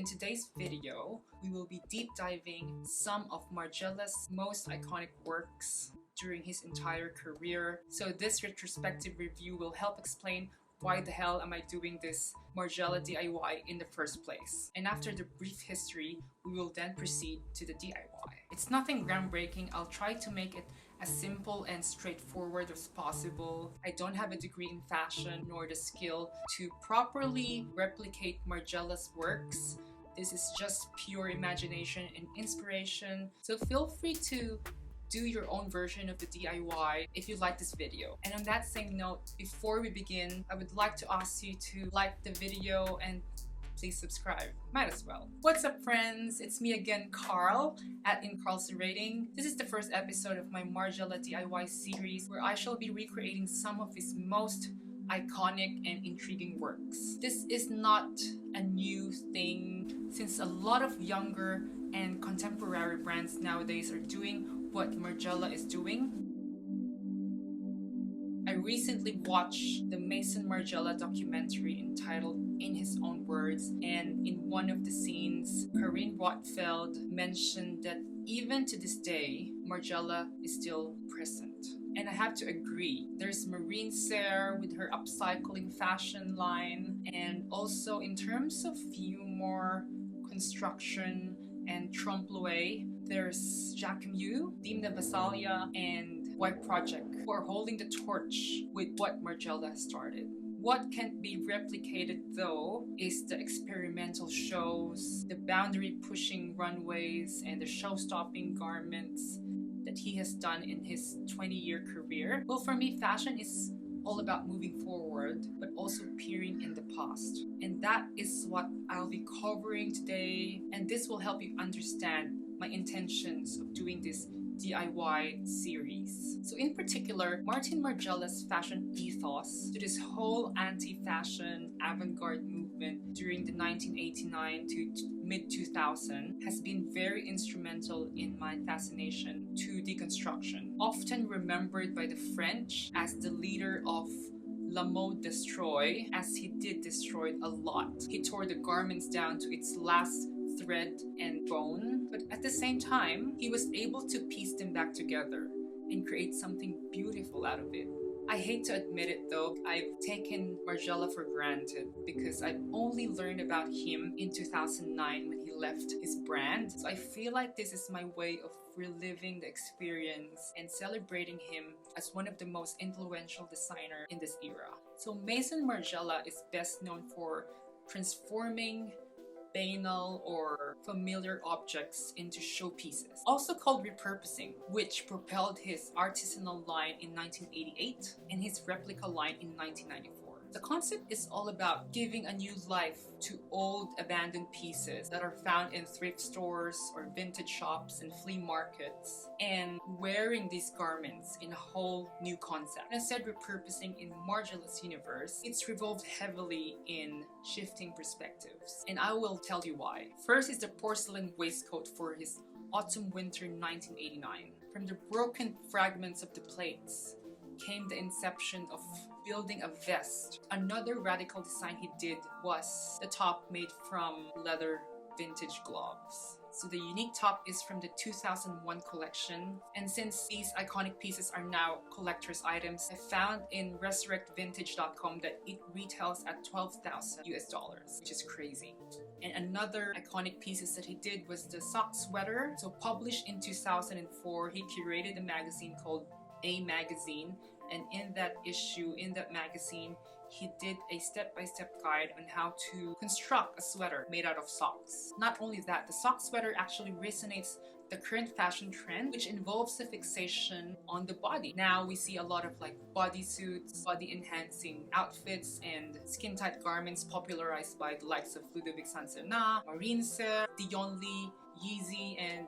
in today's video, we will be deep diving some of Margiela's most iconic works during his entire career. So this retrospective review will help explain why the hell am I doing this Margiela DIY in the first place. And after the brief history, we will then proceed to the DIY. It's nothing groundbreaking. I'll try to make it as simple and straightforward as possible. I don't have a degree in fashion nor the skill to properly replicate Margiela's works. This is just pure imagination and inspiration. So feel free to do your own version of the DIY if you like this video. And on that same note, before we begin, I would like to ask you to like the video and please subscribe. Might as well. What's up, friends? It's me again, Carl at In Carl's Rating. This is the first episode of my Margiela DIY series where I shall be recreating some of his most iconic and intriguing works. This is not a new thing since a lot of younger and contemporary brands nowadays are doing what Margiela is doing. I recently watched the Maison Margiela documentary entitled In His Own Words, and in one of the scenes, Corinne Rothfeld mentioned that even to this day, Margiela is still present. And I have to agree. There's Marine Serre with her upcycling fashion line, and also in terms of humor, construction, and trompe-l'oeil, there's Jacquemus, Dime Vasalia, and White Project, who are holding the torch with what Margiela has started. What can't be replicated though is the experimental shows, the boundary-pushing runways, and the show-stopping garments that he has done in his 20-year career. Well, for me, fashion is all about moving forward, but also peering in the past. And that is what I'll be covering today. And this will help you understand my intentions of doing this DIY series. So in particular, Martin Margiela's fashion ethos to this whole anti-fashion avant-garde movement during the 1989 to mid-2000 has been very instrumental in my fascination to deconstruction. Often remembered by the French as the leader of La Mode Destroy, as he did destroy a lot. He tore the garments down to its last thread and bone, but at the same time, he was able to piece them back together and create something beautiful out of it. I hate to admit it though, I've taken Margiela for granted because I've only learned about him in 2009 when he left his brand. So I feel like this is my way of reliving the experience and celebrating him as one of the most influential designers in this era. So Maison Margiela is best known for transforming banal or familiar objects into showpieces, also called repurposing, which propelled his artisanal line in 1988 and his replica line in 1994. The concept is all about giving a new life to old abandoned pieces that are found in thrift stores or vintage shops and flea markets, and wearing these garments in a whole new concept. When I said repurposing in Margiela's universe, it's revolved heavily in shifting perspectives, and I will tell you why. First is the Porcelain Waistcoat for his autumn-winter 1989. From the broken fragments of the plates came the inception of building a vest. Another radical design he did was the top made from leather vintage gloves. So the unique top is from the 2001 collection, and since these iconic pieces are now collector's items, I found in resurrectvintage.com that it retails at $12,000 US, which is crazy. And another iconic pieces that he did was the sock sweater. So published in 2004, he curated a magazine called A Magazine, and in that issue, in that magazine, he did a step-by-step guide on how to construct a sweater made out of socks. Not only that, the sock sweater actually resonates the current fashion trend, which involves the fixation on the body. Now we see a lot of like bodysuits, body-enhancing outfits, and skin-tight garments popularized by the likes of Ludovic Saint-Sernin, Marine Serre, Dion Lee, Yeezy, and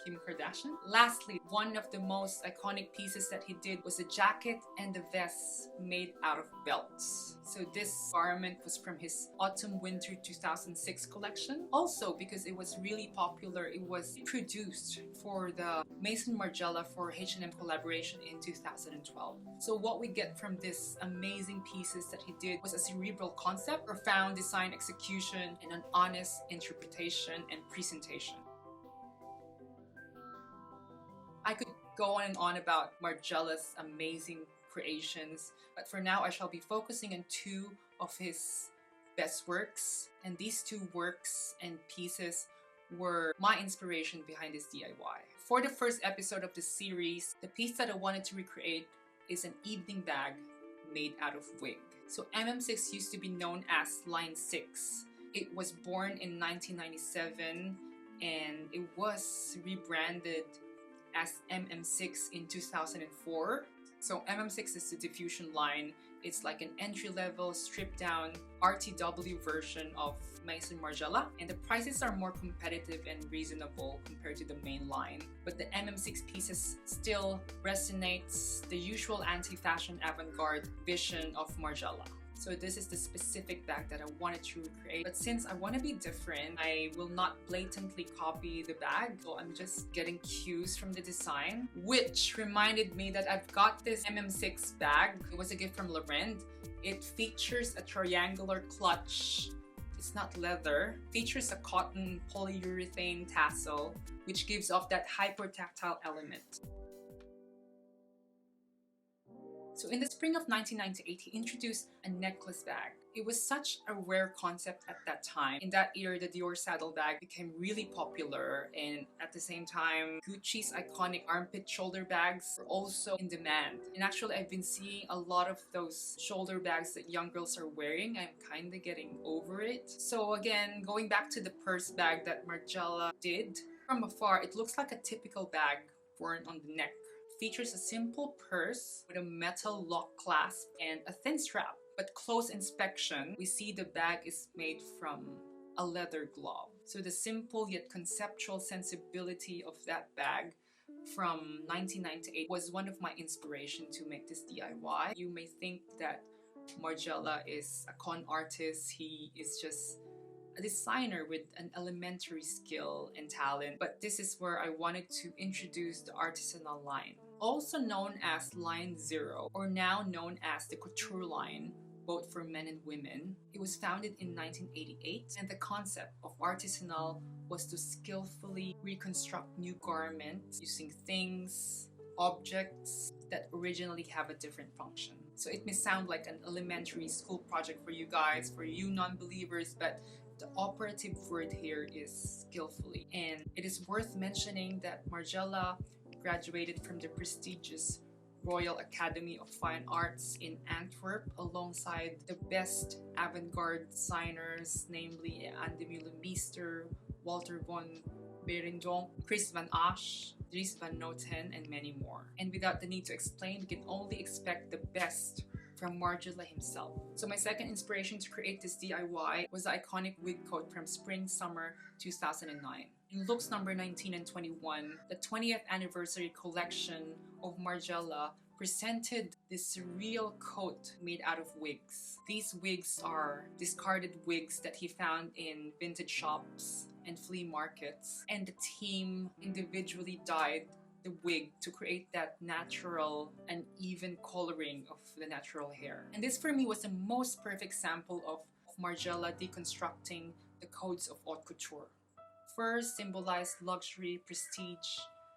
Kim Kardashian. Lastly, one of the most iconic pieces that he did was a jacket and a vest made out of belts. So this garment was from his Autumn-Winter 2006 collection. Also, because it was really popular, it was produced for the Maison Margiela for H&M collaboration in 2012. So what we get from this amazing pieces that he did was a cerebral concept, profound design execution, and an honest interpretation and presentation. I could go on and on about Margiela's amazing creations, but for now I shall be focusing on two of his best works, and these two works and pieces were my inspiration behind this DIY. For the first episode of the series, the piece that I wanted to recreate is an evening bag made out of wig. So MM6 used to be known as Line 6. It was born in 1997 and it was rebranded as MM6 in 2004. So MM6 is the diffusion line. It's like an entry-level, stripped-down RTW version of Maison Margiela, and the prices are more competitive and reasonable compared to the main line. But the MM6 pieces still resonates the usual anti-fashion avant-garde vision of Margiela. So this is the specific bag that I wanted to recreate. But since I want to be different, I will not blatantly copy the bag. So I'm just getting cues from the design, which reminded me that I've got this MM6 bag. It was a gift from Laurent. It features a triangular clutch. It's not leather. Features a cotton polyurethane tassel, which gives off that hyper-tactile element. So in the spring of 1998, he introduced a necklace bag. It was such a rare concept at that time. In that year, the Dior saddle bag became really popular, and at the same time, Gucci's iconic armpit shoulder bags were also in demand. And actually, I've been seeing a lot of those shoulder bags that young girls are wearing. I'm kind of getting over it. So again, going back to the purse bag that Margiela did, from afar, it looks like a typical bag worn on the neck. Features a simple purse with a metal lock clasp and a thin strap. But close inspection, we see the bag is made from a leather glove. So the simple yet conceptual sensibility of that bag from 1998 was one of my inspiration to make this DIY. You may think that Margiela is a con artist. He is just a designer with an elementary skill and talent, but this is where I wanted to introduce the artisanal line, also known as Line 0, or now known as the couture line, both for men and women. It was founded in 1988, and the concept of artisanal was to skillfully reconstruct new garments using things, objects that originally have a different function. So it may sound like an elementary school project for you guys, for you non-believers, but the operative word here is skillfully. And it is worth mentioning that Margiela graduated from the prestigious Royal Academy of Fine Arts in Antwerp alongside the best avant-garde designers, namely Anne de Meulemeester, Walter von Beirendonck, Chris van Asch, Dries van Noten, and many more. And without the need to explain, we can only expect the best from Margiela himself. So my second inspiration to create this DIY was the iconic wig coat from Spring-Summer 2009. In looks number 19 and 21, the 20th anniversary collection of Margiela presented this surreal coat made out of wigs. These wigs are discarded wigs that he found in vintage shops and flea markets, and the team individually dyed the wig to create that natural and even coloring of the natural hair. And this for me was the most perfect sample of Margiela deconstructing the codes of haute couture. Fur symbolized luxury, prestige,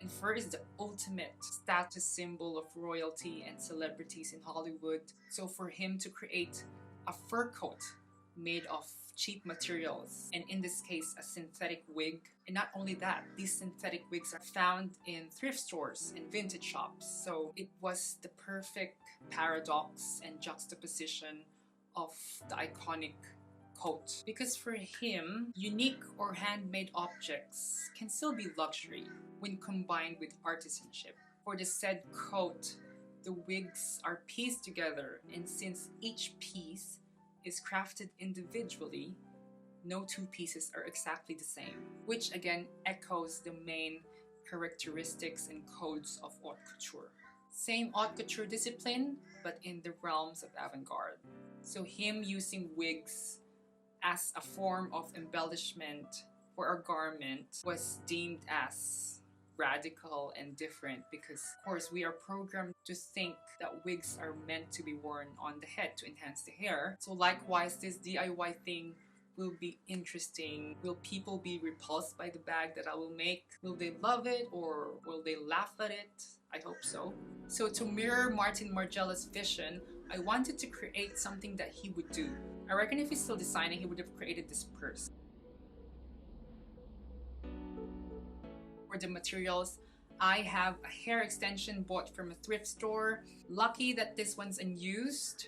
and fur is the ultimate status symbol of royalty and celebrities in Hollywood. So for him to create a fur coat made of cheap materials, and in this case a synthetic wig, and not only that, these synthetic wigs are found in thrift stores and vintage shops. So it was the perfect paradox and juxtaposition of the iconic coat, because for him, unique or handmade objects can still be luxury when combined with artisanship. For the said coat, the wigs are pieced together, and since each piece is crafted individually, no two pieces are exactly the same, which again echoes the main characteristics and codes of haute couture. Same haute couture discipline, but in the realms of avant-garde. So him using wigs as a form of embellishment for a garment was deemed as radical and different because, of course, we are programmed to think that wigs are meant to be worn on the head to enhance the hair. So likewise, this DIY thing will be interesting. Will people be repulsed by the bag that I will make? Will they love it or will they laugh at it? I hope so. So to mirror Martin Margiela's vision, I wanted to create something that he would do. I reckon if he's still designing, he would have created this purse. For the materials, I have a hair extension bought from a thrift store. Lucky that this one's unused.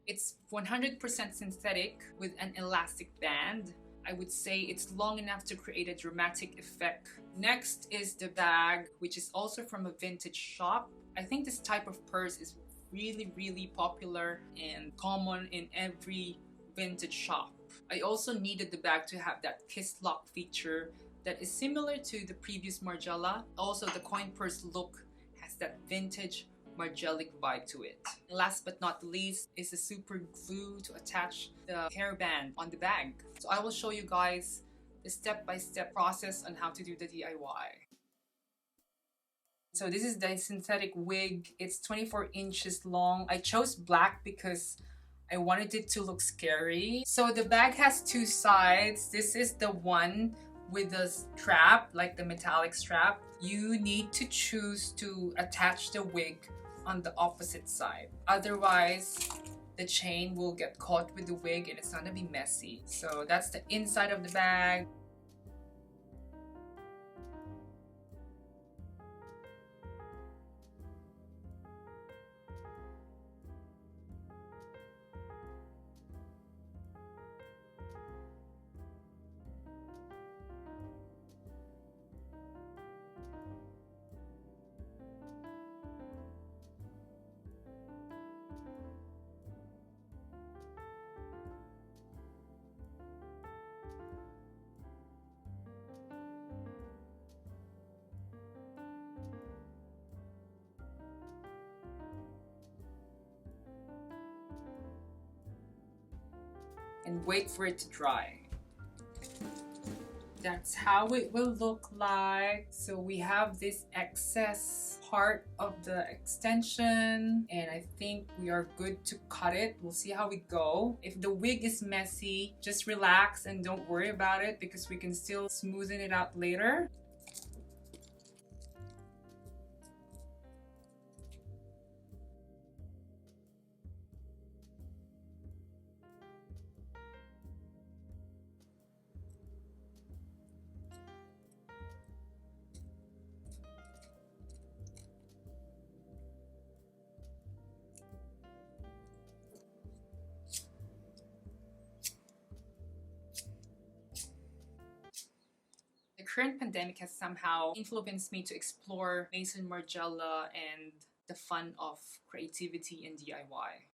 It's 100% synthetic with an elastic band. I would say it's long enough to create a dramatic effect. Next is the bag, which is also from a vintage shop. I think this type of purse is really popular and common in every vintage shop. I also needed the bag to have that kiss lock feature that is similar to the previous Margiela. Also, the coin purse look has that vintage Margelic vibe to it. And last but not least is the super glue to attach the hairband on the bag. So I will show you guys the step-by-step process on how to do the DIY. So this is the synthetic wig. It's 24 inches long. I chose black because I wanted it to look scary. So the bag has two sides. This is the one with the strap, like the metallic strap. You need to choose to attach the wig on the opposite side. Otherwise, the chain will get caught with the wig and it's gonna be messy. So that's the inside of the bag. And wait for it to dry. That's how it will look like. So we have this excess part of the extension and I think we are good to cut it. We'll see how we go. If the wig is messy, just relax and don't worry about it because we can still smoothen it out later. The current pandemic has somehow influenced me to explore Maison Margiela and the fun of creativity and DIY.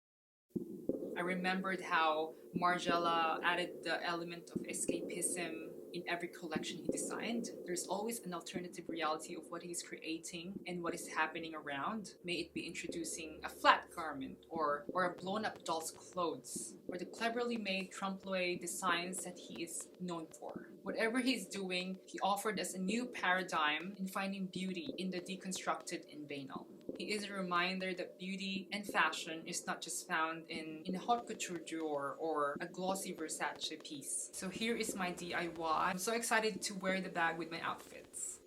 I remembered how Margiela added the element of escapism in every collection he designed. There's always an alternative reality of what he's creating and what is happening around. May it be introducing a flat garment or a blown up doll's clothes or the cleverly made trompe-l'oeil designs that he is known for. Whatever he's doing, he offered us a new paradigm in finding beauty in the deconstructed and banal. He is a reminder that beauty and fashion is not just found in a haute couture drawer or a glossy Versace piece. So here is my DIY. I'm so excited to wear the bag with my outfits.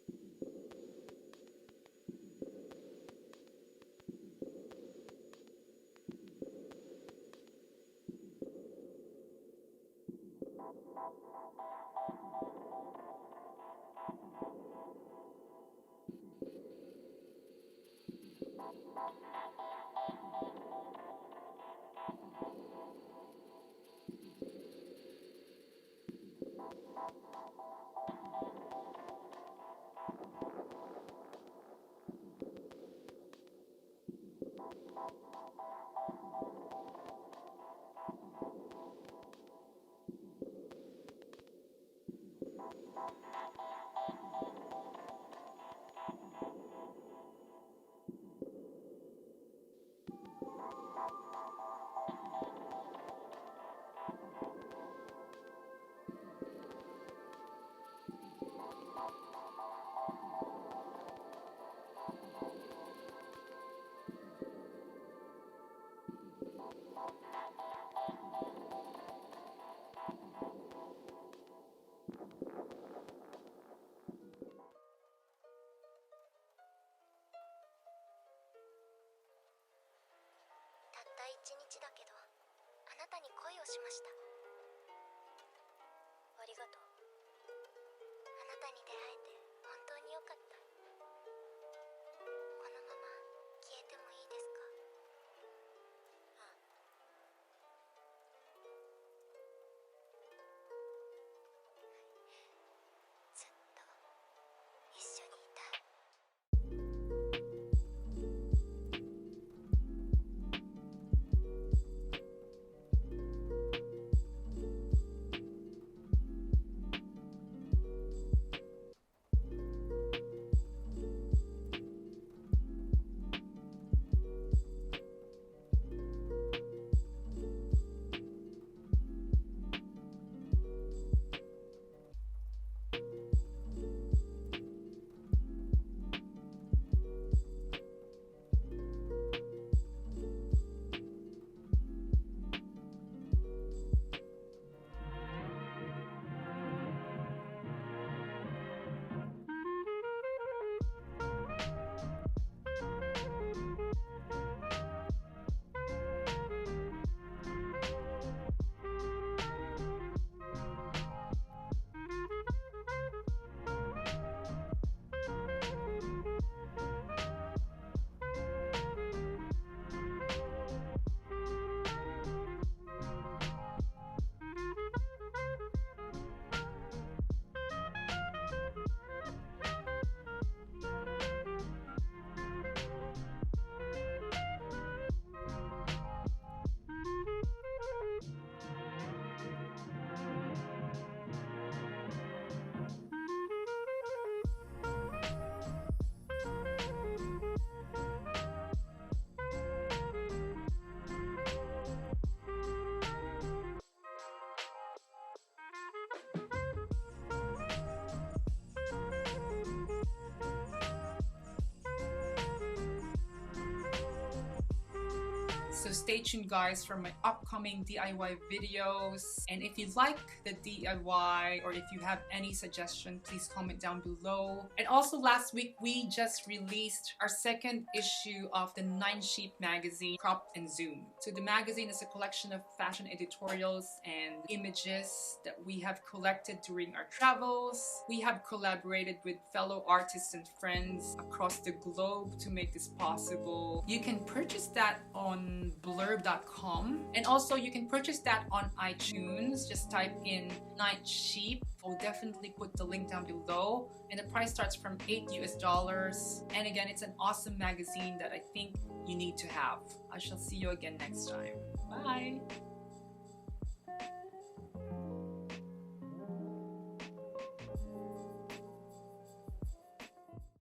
一日だけど、あなたに恋をしました。ありがとう。あなたに出会えて本当によかった。このまま消えてもいいですか？あ。ずっと一緒にいたい。So stay tuned, guys, for my upcoming DIY videos. And if you like the DIY or if you have any suggestion, please comment down below. And also last week, we just released our second issue of the 9 Sheep magazine, Crop and Zoom. So the magazine is a collection of fashion editorials and images that we have collected during our travels. We have collaborated with fellow artists and friends across the globe to make this possible. You can purchase that on blurb.com, and also you can purchase that on iTunes. Just type in 9 Sheep. I'll definitely put the link down below, and the price starts from $8 US. And again, it's an awesome magazine that I think you need to have. I shall see you again next time. Bye.